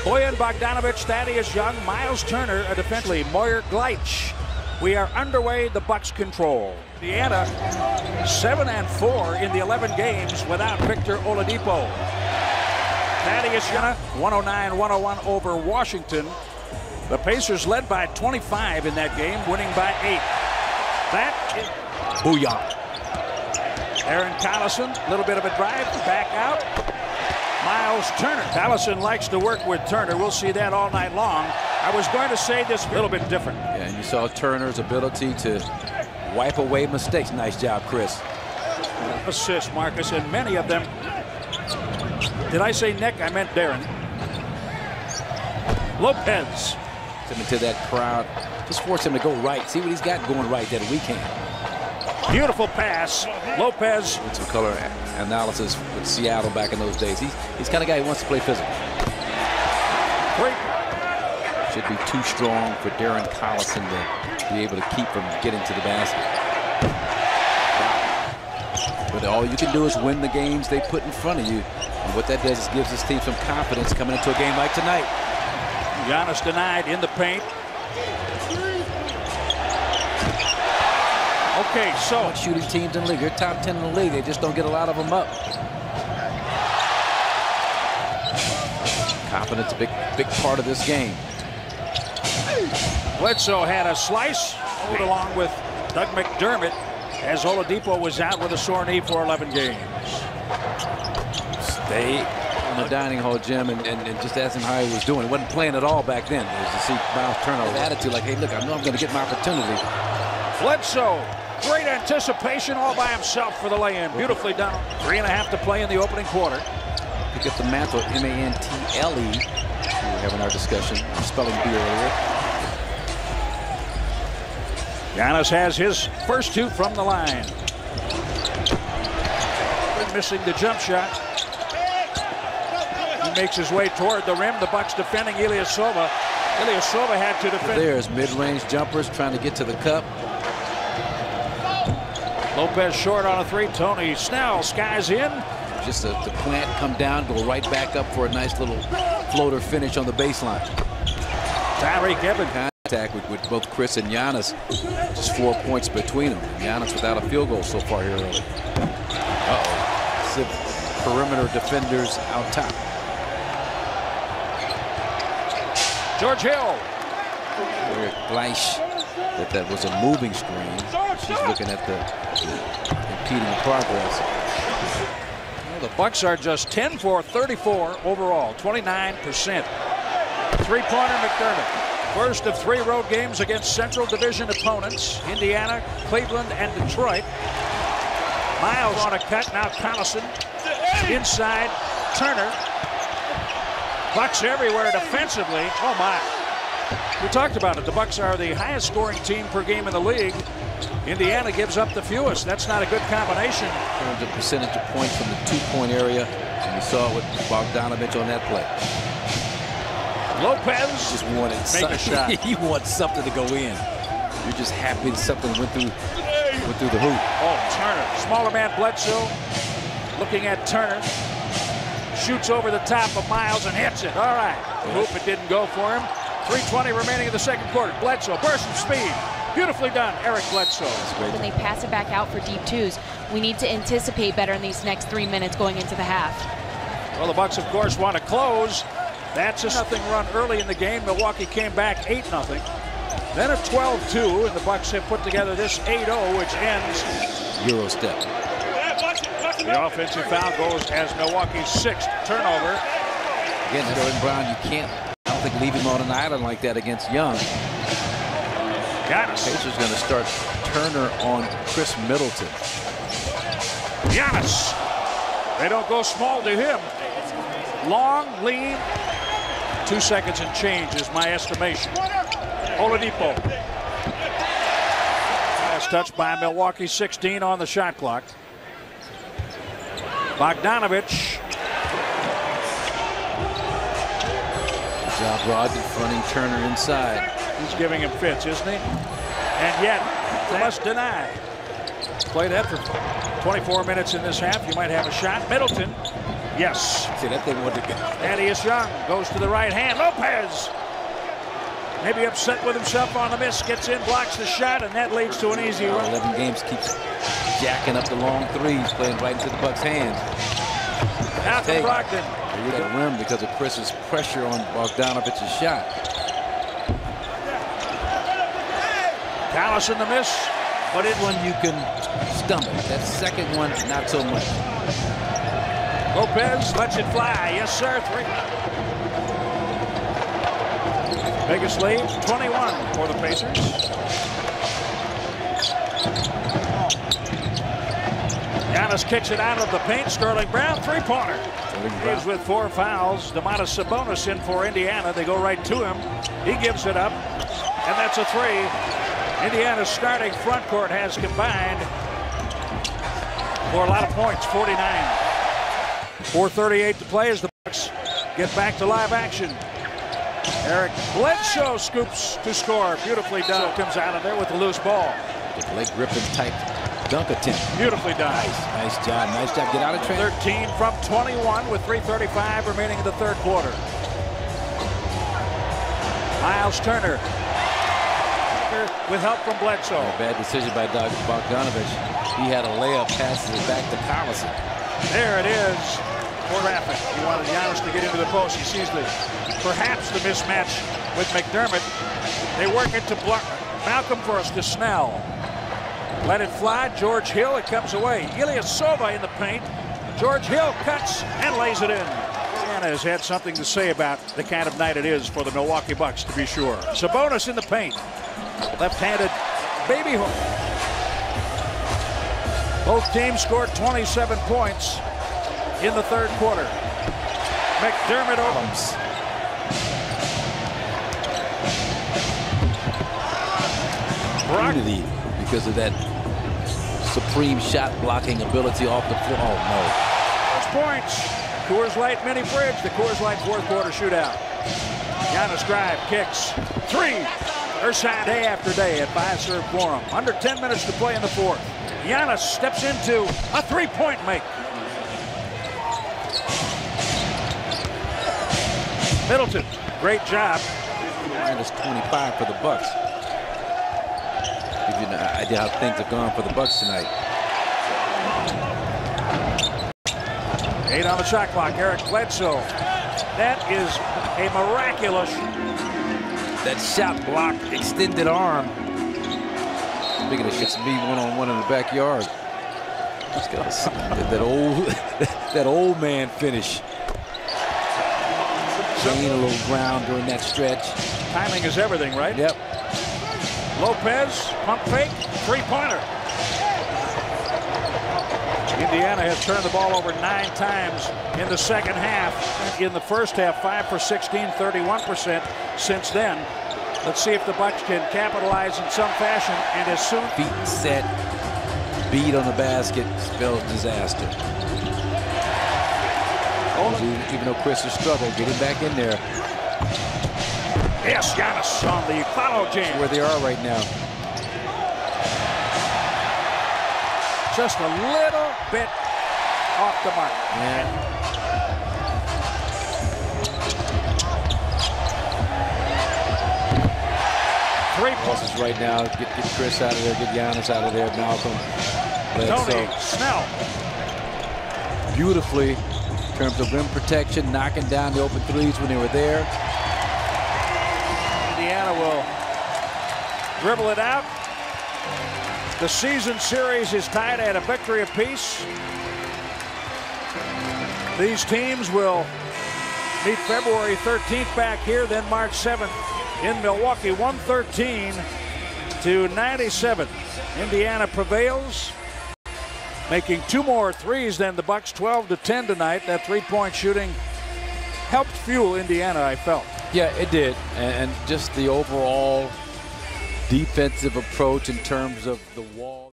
Boyan Bogdanovich, Thaddeus Young, Miles Turner, a defensively, Moyer Gleich. We are underway, the Bucks control. Indiana 7-4 in the 11 games without Victor Oladipo. Thaddeus Young 109-101 over Washington. The Pacers led by 25 in that game, winning by 8. That is booyah. Aaron Collison, a little bit of a drive, back out. Miles Turner. Collison likes to work with Turner. We'll see that all night long. I was going to say this a little bit different. Yeah, and you saw Turner's ability to wipe away mistakes. Nice job, Chris. Assists, Marcus, and many of them. Did I say Nick? I meant Darren. Lopez. Him into that crowd. Just force him to go right. See what he's got going right that weekend. Beautiful pass. Lopez. With some color analysis with Seattle back in those days. He's kind of guy who wants to play physical. 3. Should be too strong for Darren Collison to be able to keep from getting to the basket. But all you can do is win the games they put in front of you. And what that does is gives this team some confidence coming into a game like tonight. Giannis denied in the paint. Okay, so shooting teams in the league. They're top 10 in the league. They just don't get a lot of them up. Confidence, a big part of this game. Bledsoe had a slice along with Doug McDermott as Oladipo was out with a sore knee for 11 games. Stay in the dining hall, Jim, and just ask him how he was doing. He wasn't playing at all back then. As you see Miles Turner with attitude like, hey, look, I know I'm going to get my opportunity. Bledsoe, great anticipation all by himself for the lay-in. Beautifully done. 3.5 to play in the opening quarter. Pick up the mantle, M-A-N-T-L-E. We were having our discussion, spelling bee earlier. Giannis has his first 2 from the line. Missing the jump shot. He makes his way toward the rim. The Bucks defending Ilyasova. Ilyasova had to defend. There's mid-range jumpers trying to get to the cup. Lopez short on a 3. Tony Snell skies in. Just the plant, come down, go right back up for a nice little floater finish on the baseline. Tyreek Evans. Contact with both Chris and Giannis. Just 4 points between them. Giannis without a field goal so far here early. Uh-oh. Perimeter defenders out top. George Hill. Gleich. That was a moving screen. She's looking at the impeding progress. Well, the Bucks are just 10 for 34 overall, 29%. Three-pointer McDermott. First of 3 road games against Central Division opponents, Indiana, Cleveland, and Detroit. Miles on a cut, now Collison. Inside, Turner. Bucks everywhere defensively. Oh, my. We talked about it. The Bucks are the highest scoring team per game in the league. Indiana gives up the fewest. That's not a good combination. In terms of percentage of points from the 2-point area, and we saw it with Bogdanovich on that play. Lopez just wanted make a shot. You want something to go in. You're just happy that something went through the hoop. Oh, Turner. Smaller man Bledsoe looking at Turner. Shoots over the top of Miles and hits it. All right. Hoop, it didn't go for him. 3:20 remaining in the second quarter. Bledsoe, burst of speed. Beautifully done, Eric Bledsoe. When they pass it back out for deep 2s, we need to anticipate better in these next 3 minutes going into the half. Well, the Bucks, of course, want to close. That's a nothing run early in the game. Milwaukee came back 8-0. Then a 12-2, and the Bucks have put together this 8-0, which ends Euro step. The offensive foul goes as Milwaukee's 6th turnover. Again, Jordan Brown, you can't, I don't think, leave him on an island like that against Young. Giannis. Pacers going to start Turner on Chris Middleton. Giannis. They don't go small to him. Long, lean. 2 seconds and change is my estimation. Oladipo. Last touch by Milwaukee, 16 on the shot clock. Bogdanovich. Good job, Rod, confronting Turner inside. He's giving him fits, isn't he? And yet, they must deny. Play that for 24 minutes in this half. You might have a shot. Middleton Yes. See, that thing wanted to go. Thaddeus Young goes to the right hand. Lopez, maybe upset with himself on the miss, gets in, blocks the shot, and that leads to an easy run. 11 games keeps jacking up the long threes, playing right into the Bucks' hands. Now from Brogdon. He got a rim because of Chris's pressure on Bogdanovic's shot. Collison the miss, but it One you can stomach. That second one, not so much. Lopez lets it fly. Yes, sir. 3. Biggest lead, 21 for the Pacers. Giannis kicks it out of the paint. Sterling Brown, three-pointer. He's with 4 fouls. Domantas Sabonis in for Indiana. They go right to him. He gives it up, and that's a 3. Indiana's starting front court has combined for a lot of points, 49. 4:38 to play as the Bucks get back to live action. Eric Bledsoe scoops to score. Beautifully done. Comes out of there with the loose ball. The Blake Griffin type dunk attempt. Beautifully done. Nice job. Nice job. Get out of train. 13 from 21 with 3:35 remaining in the third quarter. Miles Turner with help from Bledsoe. A bad decision by Bogdanovich. He had a layup, passes it back to Collison. There it is. For traffic. He wanted Giannis to get into the post. He sees perhaps the mismatch with McDermott. They work it to block. Malcolm first to Snell. Let it fly. George Hill. It comes away. Ilyasova in the paint. George Hill cuts and lays it in. Indiana has had something to say about the kind of night it is for the Milwaukee Bucks, to be sure. Sabonis in the paint. Left-handed baby hook. Both teams scored 27 points in the third quarter. McDermott opens. Unity because of that supreme shot blocking ability off the floor. Oh no. First points. Coors Light Mini Fridge, the Coors Light fourth quarter shootout. Giannis drive, kicks, 3. Earthside day after day at five-serve quorum. Under 10 minutes to play in the fourth. Giannis steps into a three-point make. Middleton, great job. Minus 25 for the Bucks. Give you an idea how things have gone for the Bucks tonight. 8 on the shot clock. Eric Bledsoe. That is a miraculous. That shot block, extended arm. Speaking of shits, me one-on-one in the backyard. Let's go. that old man finish. Gain a little ground during that stretch. Timing is everything, right? Yep. Lopez, pump fake, three-pointer. Indiana has turned the ball over 9 times in the second half. In the first half, 5 for 16, 31% since then. Let's see if the Bucks can capitalize in some fashion, and as soon feet set, beat on the basket spells disaster. Even though Chris has struggled, get him back in there. Yes, Giannis on the follow jam. Where they are right now. Just a little bit off the mark. Yeah. Three passes right now. Get Chris out of there. Get Giannis out of there. Malcolm. Tony Snell. Beautifully in terms of rim protection, knocking down the open threes when they were there. Indiana will dribble it out. The season series is tied at a victory apiece. These teams will meet February 13th back here, then March 7th in Milwaukee. 113-97. Indiana prevails, making 2 more threes than the Bucks. 12-10 tonight. That three-point shooting helped fuel Indiana, I felt. Yeah, it did, and just the overall defensive approach in terms of the wall.